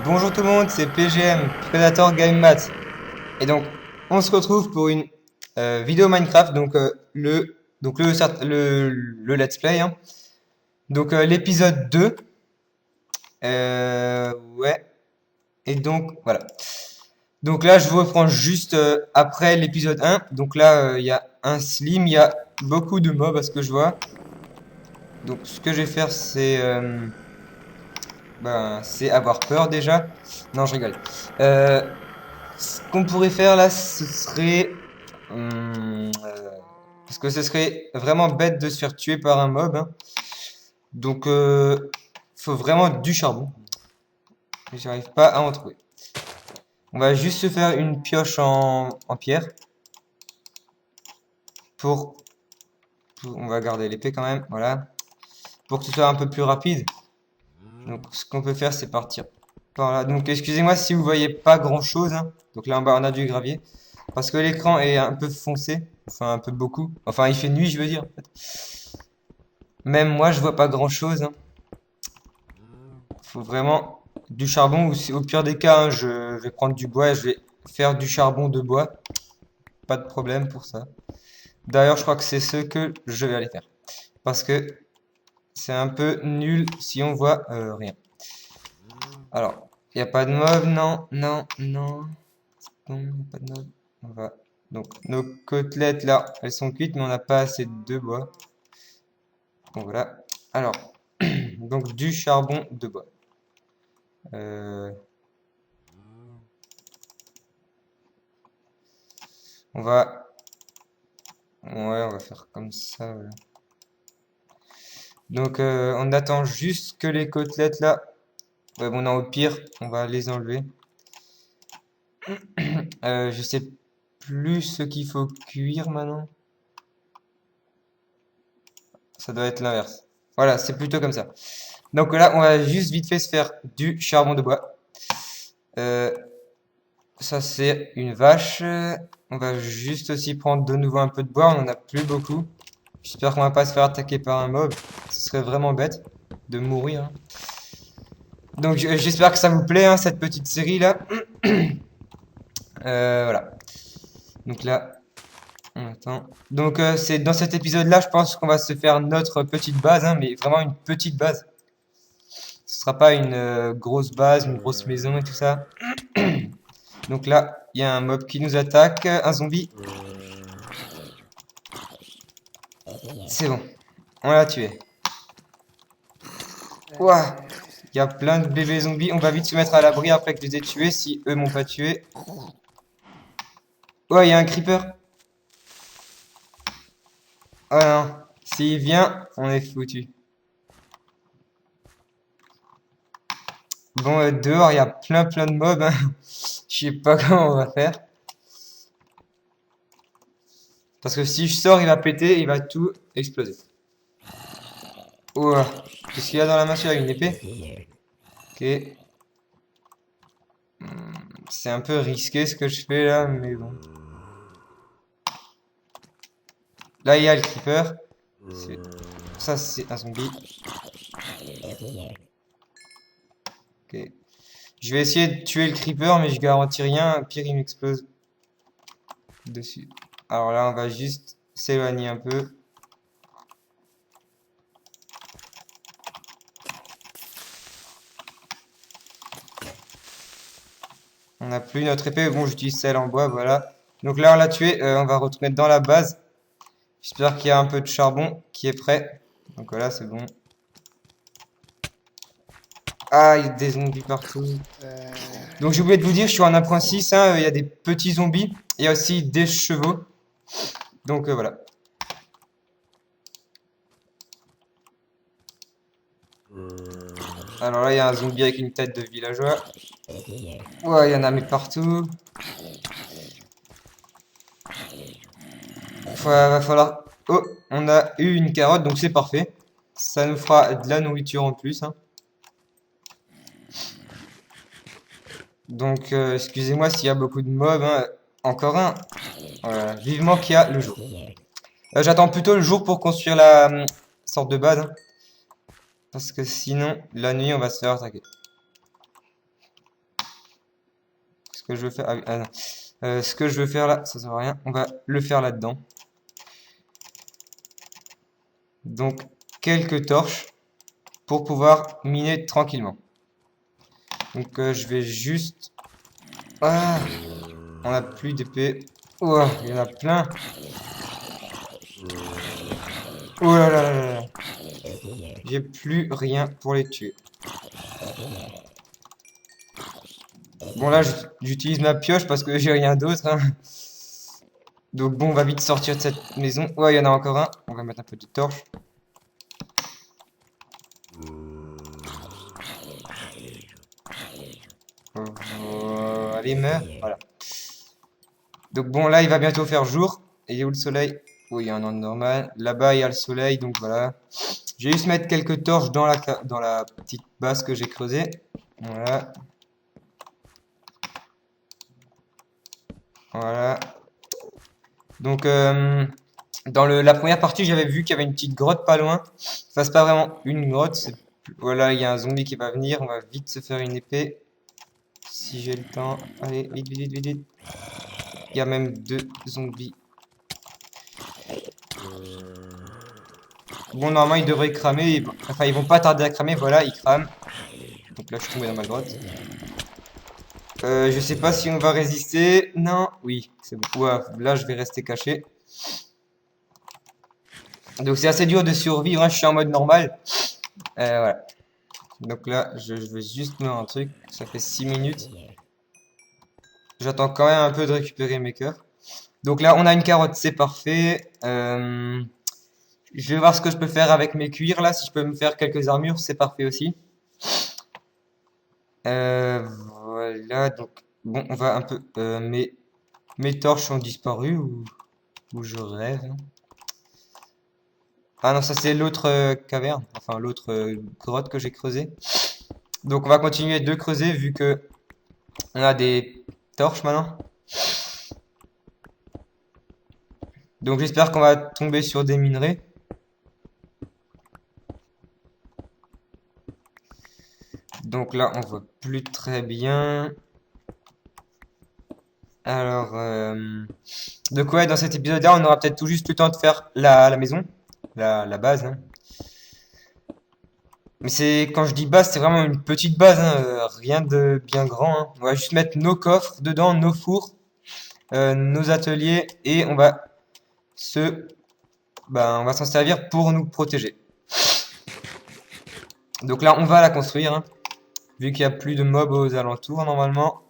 Bonjour tout le monde, c'est PGM, Predator Game Mat. Et donc, on se retrouve pour une vidéo Minecraft, le let's play, hein. Donc, l'épisode 2. Ouais. Et donc, voilà. Donc là, je vous reprends juste après l'épisode 1. Donc là, il y a un slim, il y a beaucoup de mobs à ce que je vois. Donc, ce que je vais faire, c'est avoir peur déjà. Non, je rigole. Ce qu'on pourrait faire là, ce serait... parce que ce serait vraiment bête de se faire tuer par un mob, hein. Donc, faut vraiment du charbon. Et j'arrive pas à en trouver. On va juste se faire une pioche en pierre. Pour... On va garder l'épée quand même, voilà. Pour que ce soit un peu plus rapide. Donc, ce qu'on peut faire, c'est partir par là. Donc, excusez-moi si vous voyez pas grand-chose, hein. Donc là en bas, on a du gravier. Parce que l'écran est un peu foncé. Enfin, un peu beaucoup. Enfin, il fait nuit, je veux dire, en fait. Même moi, je vois pas grand-chose, hein. Faut vraiment du charbon. Au pire des cas, hein, je vais prendre du bois et je vais faire du charbon de bois. Pas de problème pour ça. D'ailleurs, je crois que c'est ce que je vais aller faire. Parce que c'est un peu nul si on voit rien. Alors, il n'y a pas de mob, non, non, non. Non, y a pas de mob. On va... Donc, nos côtelettes, là, elles sont cuites, mais on n'a pas assez de bois. Bon, voilà. Alors, donc du charbon de bois. Euh, on va... Ouais, on va faire comme ça, voilà. Donc, on attend juste que les côtelettes, là... Ouais, bon, non, au pire, on va les enlever. Je sais plus ce qu'il faut cuire maintenant. Ça doit être l'inverse. Voilà, c'est plutôt comme ça. Donc là, on va juste vite fait se faire du charbon de bois. Euh, Ça, c'est une vache. On va juste aussi prendre de nouveau un peu de bois. On en a plus beaucoup. J'espère qu'on va pas se faire attaquer par un mob. Ce serait vraiment bête de mourir, hein. Donc j'espère que ça vous plaît, hein, cette petite série là. Voilà. Donc là, on attend. Donc c'est dans cet épisode là, je pense qu'on va se faire notre petite base, hein, mais vraiment une petite base. Ce sera pas une grosse base, une grosse maison et tout ça. Donc là, il y a un mob qui nous attaque, un zombie. C'est bon, on l'a tué. Ouah, il y a plein de bébés zombies. On va vite se mettre à l'abri après que je les ai tués, si eux m'ont pas tué. Oh, il y a un creeper. Oh non, s'il vient, on est foutu. Bon, dehors, il y a plein de mobs, hein. Je sais pas comment on va faire. Parce que si je sors, il va péter, il va tout exploser. Ouah, qu'est-ce qu'il y a dans la main, celui-là? Une épée? Ok. C'est un peu risqué ce que je fais là, mais bon. Là, il y a le creeper. Ça, c'est un zombie. Ok. Je vais essayer de tuer le creeper, mais je garantis rien. Pire, il m'explose dessus. Alors là, on va juste s'éloigner un peu. On n'a plus notre épée. Bon, j'utilise celle en bois, voilà. Donc là, on l'a tué. On va retourner dans la base. J'espère qu'il y a un peu de charbon qui est prêt. Donc voilà, c'est bon. Ah, il y a des zombies partout. Donc j'ai oublié de vous dire, je suis en 1.6, hein, il y a des petits zombies. Il y a aussi des chevaux. Donc voilà. Alors là, il y a un zombie avec une tête de villageois. Ouais, il y en a mais partout. Va falloir... Oh, on a eu une carotte, donc c'est parfait. Ça nous fera de la nourriture en plus, hein. Donc, excusez-moi s'il y a beaucoup de mobs, hein. Encore un. Voilà, vivement qu'il y a le jour. J'attends plutôt le jour pour construire la sorte de base, hein. Parce que sinon, la nuit, on va se faire attaquer. que je veux faire... Ah, oui, ah non. Ce que je veux faire là, ça sert à rien. On va le faire là-dedans. Donc, quelques torches pour pouvoir miner tranquillement. Donc, je vais juste... Ah, on n'a plus d'épée. Ouah, il y en a plein. Oh là là là là. J'ai plus rien pour les tuer. Bon là j'utilise ma pioche parce que j'ai rien d'autre, hein. Donc bon, on va vite sortir de cette maison. Ouais, il y en a encore un. On va mettre un peu de torche. Allez, meurs. Voilà. Donc bon, là il va bientôt faire jour. Et il est où le soleil? Oui, il y a un ordre normal. Là-bas il y a le soleil, donc voilà. Je vais juste mettre quelques torches dans la petite base que j'ai creusée. Voilà. Voilà. Donc dans la première partie, j'avais vu qu'il y avait une petite grotte pas loin. Enfin, c'est pas vraiment une grotte. Voilà, il y a un zombie qui va venir. On va vite se faire une épée. Si j'ai le temps. Allez, vite, vite, vite, vite, vite. Il y a même 2 zombies. Bon, normalement, ils devraient cramer. Enfin, ils vont pas tarder à cramer. Voilà, ils crament. Donc là, je suis tombé dans ma grotte. Je sais pas si on va résister. Non, oui, c'est bon. Ouais, là, je vais rester caché. Donc, c'est assez dur de survivre, hein. Je suis en mode normal. Voilà. Donc là, je vais juste mettre un truc. Ça fait 6 minutes. J'attends quand même un peu de récupérer mes cœurs. Donc là, on a une carotte, c'est parfait. Je vais voir ce que je peux faire avec mes cuirs là. Si je peux me faire quelques armures, c'est parfait aussi. Voilà, donc bon, on va un peu. Mes torches ont disparu ou je rêve, hein. Ah non, ça c'est l'autre caverne, enfin l'autre grotte que j'ai creusée. Donc on va continuer de creuser vu que on a des torches maintenant. Donc j'espère qu'on va tomber sur des minerais. Donc là, on voit plus très bien. Alors, donc ouais, dans cet épisode-là, on aura peut-être tout juste le temps de faire la maison, la base, hein. Mais c'est quand je dis base, c'est vraiment une petite base, hein, rien de bien grand, hein. On va juste mettre nos coffres dedans, nos fours, nos ateliers, et se, on va s'en servir pour nous protéger. Donc là, on va la construire, hein, vu qu'il n'y a plus de mobs aux alentours normalement.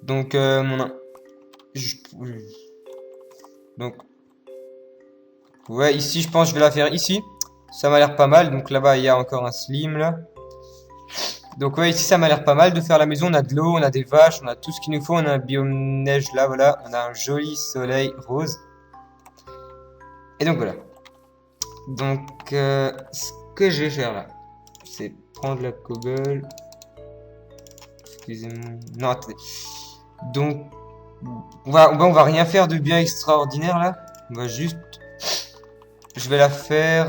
Donc, je- donc, ouais, ici, je pense que je vais la faire ici. Ça m'a l'air pas mal. Donc là-bas, il y a encore un slim là. Donc ouais, ici, ça m'a l'air pas mal de faire la maison. On a de l'eau, on a des vaches, on a tout ce qu'il nous faut. On a un biome neige là, voilà. On a un joli soleil rose. Et donc voilà. Donc, ce que je vais faire là, c'est prendre la cobble. Excusez-moi. Non, attendez. Donc, on va rien faire de bien extraordinaire là. On va juste... Je vais la faire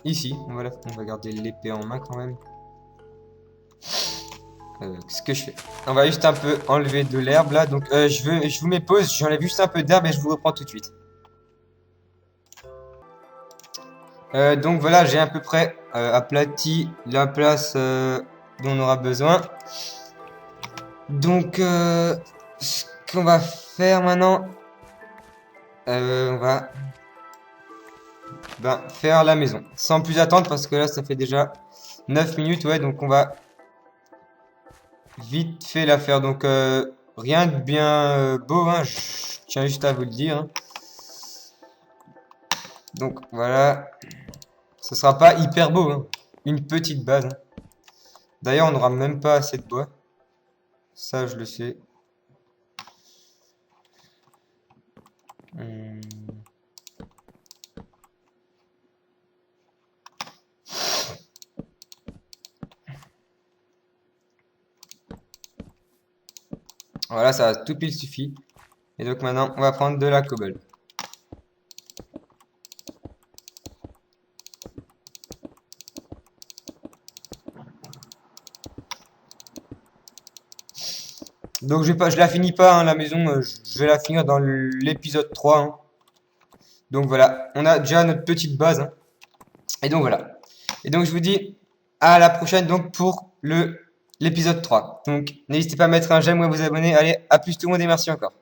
ici. On va garder l'épée en main quand même. Ce que je fais. On va juste un peu enlever de l'herbe là. Donc je vous mets pause. J'enlève juste un peu d'herbe et je vous reprends tout de suite. Donc voilà, j'ai à peu près aplati la place dont on aura besoin. Donc ce qu'on va faire maintenant, on va faire la maison. Sans plus attendre parce que là ça fait déjà 9 minutes. Ouais, donc on va vite fait la faire. Donc rien de bien beau, hein, je tiens juste à vous le dire, hein. Donc voilà, ce sera pas hyper beau, hein. Une petite base, hein. D'ailleurs, on n'aura même pas assez de bois. Ça, je le sais. Hum. Voilà, ça a tout pile suffit. Et donc maintenant, on va prendre de la cobble. Donc je la finis pas, hein, la maison, je vais la finir dans l'épisode 3, hein. Donc voilà, on a déjà notre petite base, hein. Et donc voilà. Et donc je vous dis à la prochaine donc pour l'épisode 3. Donc n'hésitez pas à mettre un j'aime ou à vous abonner. Allez, à plus tout le monde et merci encore.